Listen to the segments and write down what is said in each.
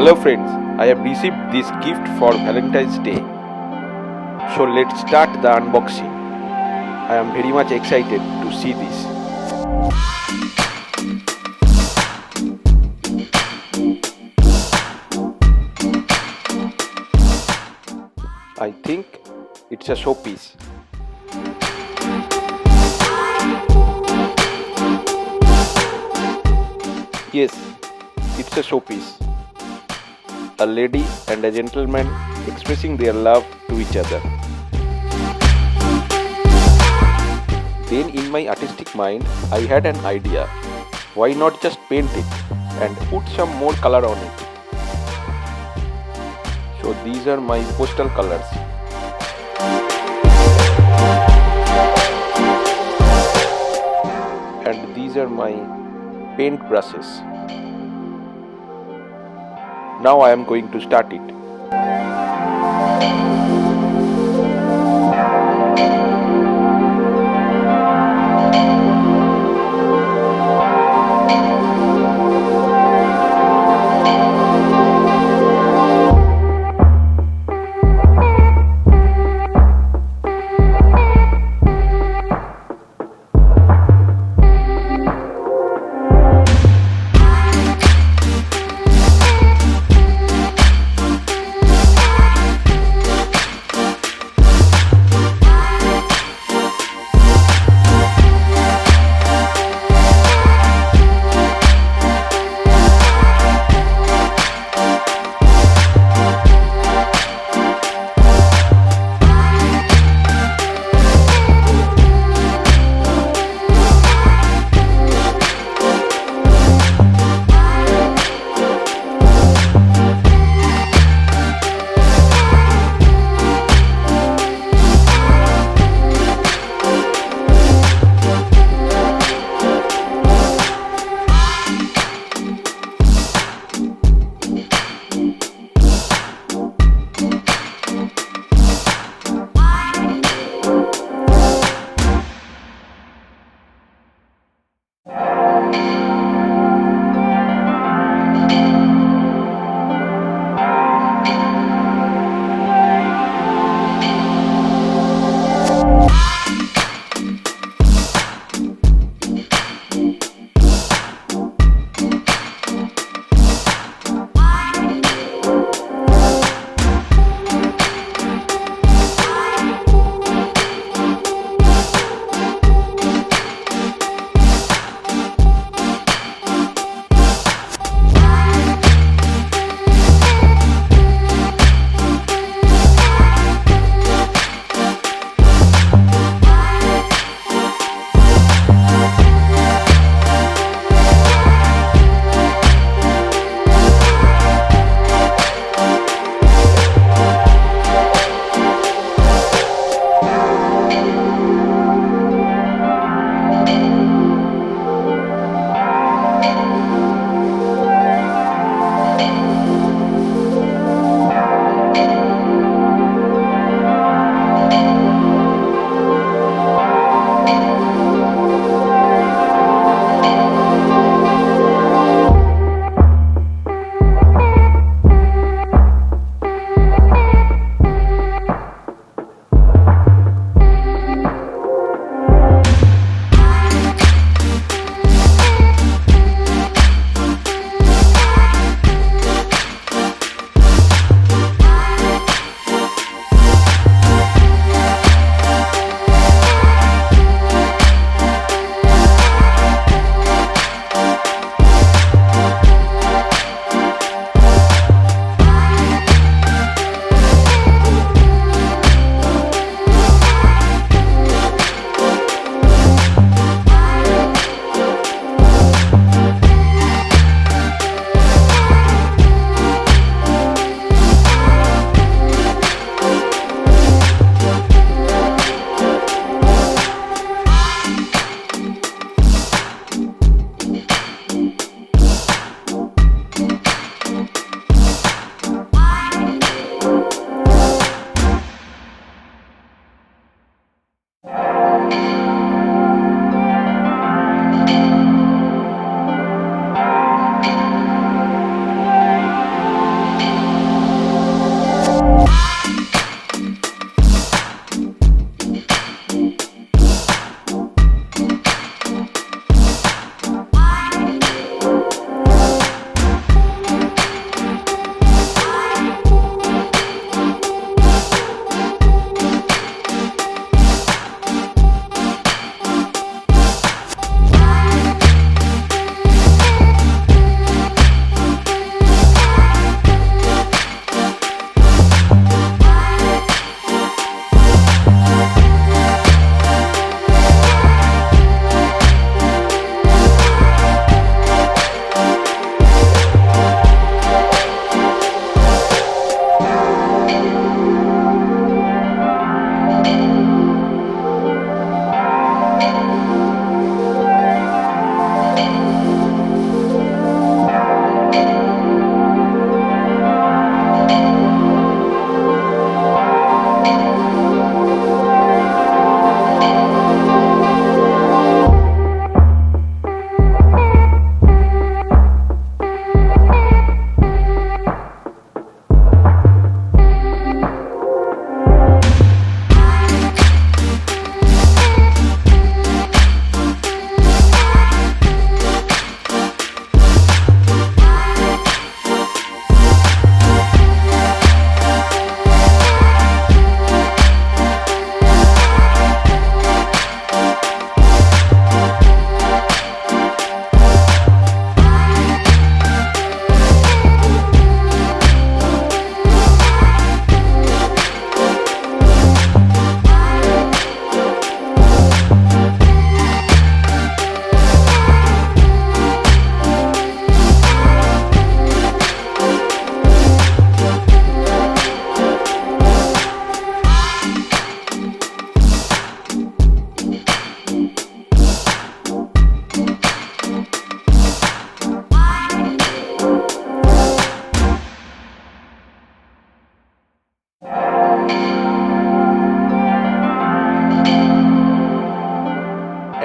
Hello friends, I have received this gift for Valentine's Day. So let's start the unboxing. I am very much excited to see this. I think it's a showpiece. Yes, it's a showpiece. A lady and a gentleman expressing their love to each other. Then in my artistic mind, I had an idea. Why not just paint it and put some more color on it? So these are my postal colors. And these are my paint brushes. Now I am going to start it.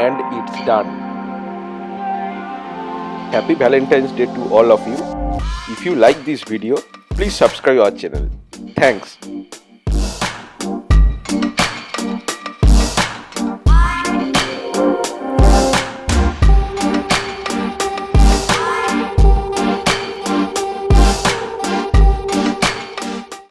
and it's done. Happy Valentine's Day to all of you. If you like this video, please subscribe our channel. Thanks.